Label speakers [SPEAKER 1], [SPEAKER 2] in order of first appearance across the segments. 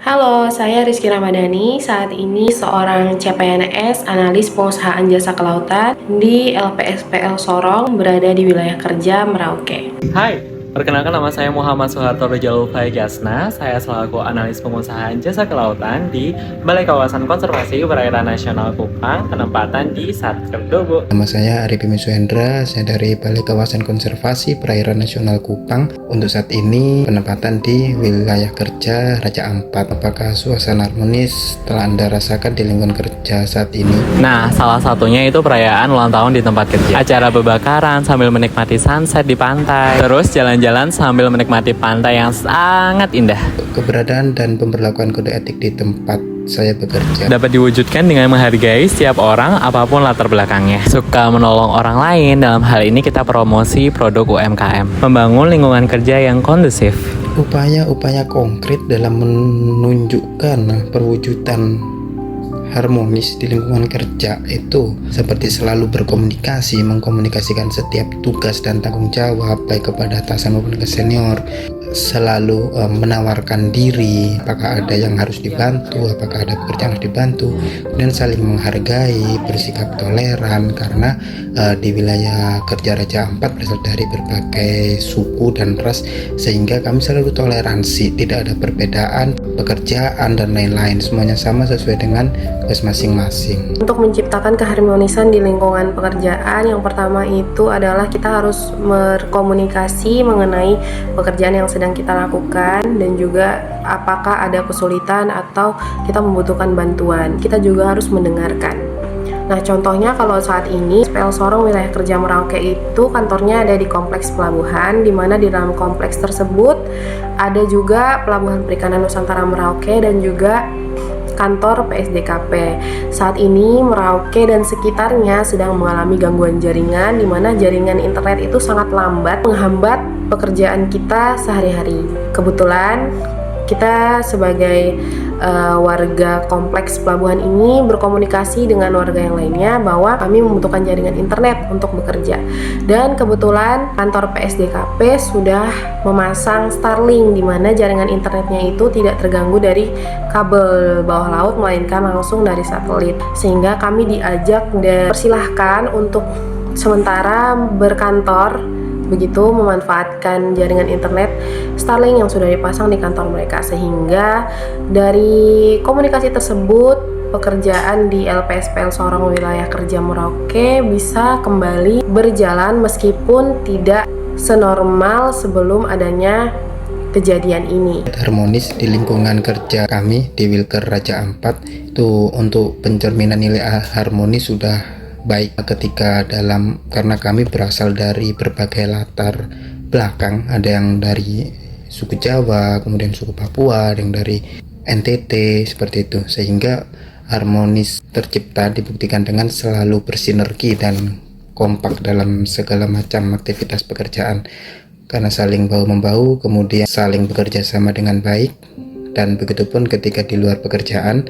[SPEAKER 1] Halo, saya Rizky Ramadhani. Saat ini seorang CPNS, analis pengusahaan jasa kelautan di LPSPL Sorong, berada di wilayah kerja Merauke.
[SPEAKER 2] Hai, perkenalkan nama saya Muhammad Soeharto Rejaul Jasna. Saya selaku analis pengusahaan jasa kelautan di Balai Kawasan Konservasi Perairan Nasional Kupang, penempatan di Satker Dobo.
[SPEAKER 3] Nama saya Arifin Suhendra, saya dari Balai Kawasan Konservasi Perairan Nasional Kupang. Untuk saat ini penempatan di wilayah kerja Raja Ampat. Apakah suasana harmonis telah Anda rasakan di lingkungan kerja saat ini?
[SPEAKER 2] Nah, salah satunya itu perayaan ulang tahun di tempat kerja. Acara bebakaran sambil menikmati sunset di pantai. Terus jalan-jalan sambil menikmati pantai yang sangat indah.
[SPEAKER 3] Keberadaan dan pemberlakuan kode etik di tempat saya bekerja
[SPEAKER 2] Dapat diwujudkan dengan menghargai setiap orang apapun latar belakangnya. Suka menolong orang lain, dalam hal ini kita promosi produk UMKM. Membangun lingkungan kerja yang kondusif.
[SPEAKER 3] upaya-upaya konkret dalam menunjukkan perwujudan harmonis di lingkungan kerja itu seperti selalu berkomunikasi, mengkomunikasikan setiap tugas dan tanggung jawab baik kepada atasan maupun ke senior, selalu menawarkan diri, apakah ada yang harus dibantu, apakah ada pekerjaan yang harus dibantu, dan saling menghargai, bersikap toleran karena di wilayah kerja Raja Ampat berasal dari berbagai suku dan ras, sehingga kami selalu toleransi, tidak ada perbedaan pekerjaan dan lain-lain, semuanya sama sesuai dengan tugas masing-masing.
[SPEAKER 1] Untuk menciptakan keharmonisan di lingkungan pekerjaan, yang pertama itu adalah kita harus berkomunikasi mengenai pekerjaan yang sedang kita lakukan dan juga apakah ada kesulitan atau kita membutuhkan bantuan. Kita juga harus mendengarkan. Nah, contohnya kalau saat ini SPL Sorong wilayah kerja Merauke itu kantornya ada di kompleks pelabuhan, di mana di dalam kompleks tersebut ada juga Pelabuhan Perikanan Nusantara Merauke dan juga kantor PSDKP. Saat ini Merauke dan sekitarnya sedang mengalami gangguan jaringan, di mana jaringan internet itu sangat lambat, menghambat pekerjaan kita sehari-hari. Kebetulan kita sebagai warga kompleks pelabuhan ini berkomunikasi dengan warga yang lainnya bahwa kami membutuhkan jaringan internet untuk bekerja, dan kebetulan kantor PSDKP sudah memasang Starlink, di mana jaringan internetnya itu tidak terganggu dari kabel bawah laut melainkan langsung dari satelit, sehingga kami diajak dan persilahkan untuk sementara berkantor begitu memanfaatkan jaringan internet Starlink yang sudah dipasang di kantor mereka, sehingga dari komunikasi tersebut pekerjaan di LPSPL Sorong wilayah kerja Merauke bisa kembali berjalan meskipun tidak senormal sebelum adanya kejadian ini.
[SPEAKER 3] Harmonis di lingkungan kerja kami di Wilker Raja Ampat itu untuk pencerminan nilai harmonis sudah baik ketika karena kami berasal dari berbagai latar belakang, ada yang dari suku Jawa, kemudian suku Papua, ada yang dari NTT, seperti itu, sehingga harmonis tercipta dibuktikan dengan selalu bersinergi dan kompak dalam segala macam aktivitas pekerjaan karena saling bahu-membahu, kemudian saling bekerja sama dengan baik, dan begitupun ketika di luar pekerjaan,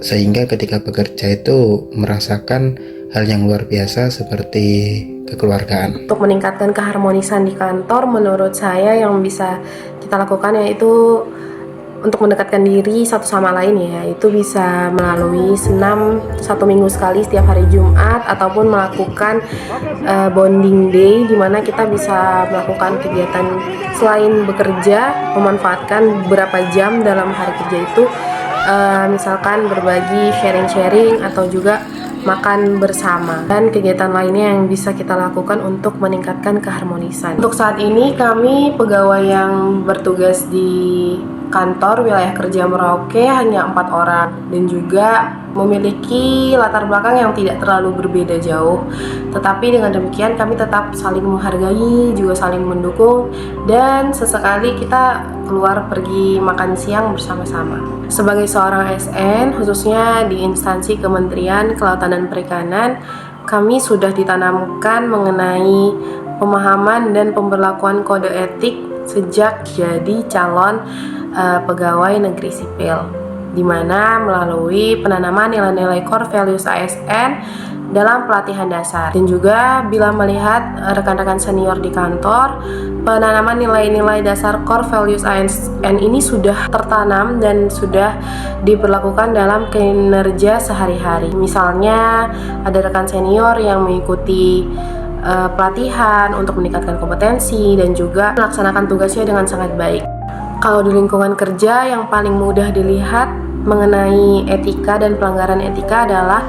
[SPEAKER 3] sehingga ketika bekerja itu merasakan hal yang luar biasa seperti kekeluargaan.
[SPEAKER 1] Untuk meningkatkan keharmonisan di kantor, menurut saya yang bisa kita lakukan yaitu untuk mendekatkan diri satu sama lain, ya, itu bisa melalui senam 1 minggu sekali setiap hari Jumat, ataupun melakukan bonding day, di mana kita bisa melakukan kegiatan selain bekerja, memanfaatkan beberapa jam dalam hari kerja itu, misalkan berbagi, sharing-sharing, atau juga makan bersama, dan kegiatan lainnya yang bisa kita lakukan untuk meningkatkan keharmonisan. Untuk saat ini kami pegawai yang bertugas di kantor wilayah kerja Merauke hanya 4 orang, dan juga memiliki latar belakang yang tidak terlalu berbeda jauh. Tetapi dengan demikian kami tetap saling menghargai, juga saling mendukung, dan sesekali kita keluar pergi makan siang bersama-sama. Sebagai seorang ASN, khususnya di instansi Kementerian Kelautan dan Perikanan, kami sudah ditanamkan mengenai pemahaman dan pemberlakuan kode etik sejak jadi calon pegawai negeri sipil, di mana melalui penanaman nilai-nilai core values ASN dalam pelatihan dasar. Dan juga bila melihat rekan-rekan senior di kantor, penanaman nilai-nilai dasar core values ASN ini sudah tertanam dan sudah diberlakukan dalam kinerja sehari-hari. Misalnya ada rekan senior yang mengikuti pelatihan untuk meningkatkan kompetensi dan juga melaksanakan tugasnya dengan sangat baik. Kalau di lingkungan kerja yang paling mudah dilihat mengenai etika dan pelanggaran etika adalah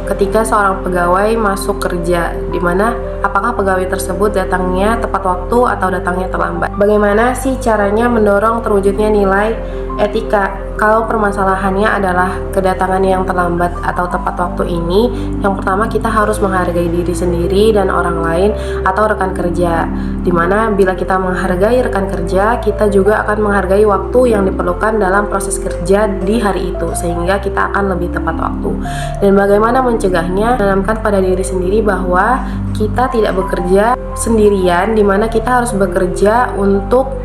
[SPEAKER 1] ketika seorang pegawai masuk kerja, di mana apakah pegawai tersebut datangnya tepat waktu atau datangnya terlambat. Bagaimana sih caranya mendorong terwujudnya nilai etika? Kalau permasalahannya adalah kedatangan yang terlambat atau tepat waktu ini, yang pertama kita harus menghargai diri sendiri dan orang lain atau rekan kerja. Dimana bila kita menghargai rekan kerja, kita juga akan menghargai waktu yang diperlukan dalam proses kerja di hari itu, sehingga kita akan lebih tepat waktu. Dan bagaimana mencegahnya? Tanamkan pada diri sendiri bahwa kita tidak bekerja sendirian, dimana kita harus bekerja untuk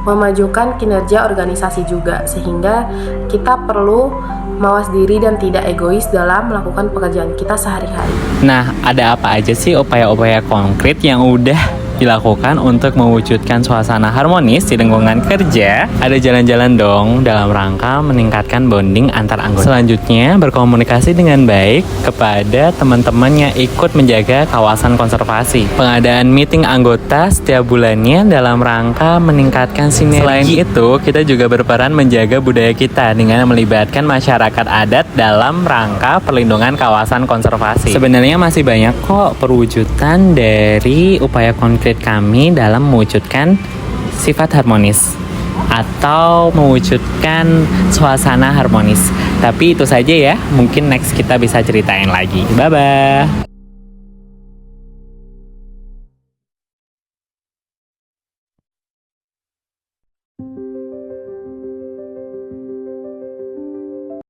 [SPEAKER 1] memajukan kinerja organisasi juga, sehingga kita perlu mawas diri dan tidak egois dalam melakukan pekerjaan kita sehari-hari.
[SPEAKER 2] Nah, ada apa aja sih upaya-upaya konkret yang udah dilakukan untuk mewujudkan suasana harmonis di lingkungan kerja? Ada jalan-jalan dong dalam rangka meningkatkan bonding antar anggota. Selanjutnya, berkomunikasi dengan baik kepada teman-teman yang ikut menjaga kawasan konservasi. Pengadaan meeting anggota setiap bulannya dalam rangka meningkatkan sinergi. Selain itu, kita juga berperan menjaga budaya kita dengan melibatkan masyarakat adat dalam rangka perlindungan kawasan konservasi. Sebenarnya masih banyak kok perwujudan dari upaya konkret kami dalam mewujudkan sifat harmonis atau mewujudkan suasana harmonis. Tapi itu saja ya, mungkin next kita bisa ceritain lagi. Bye-bye.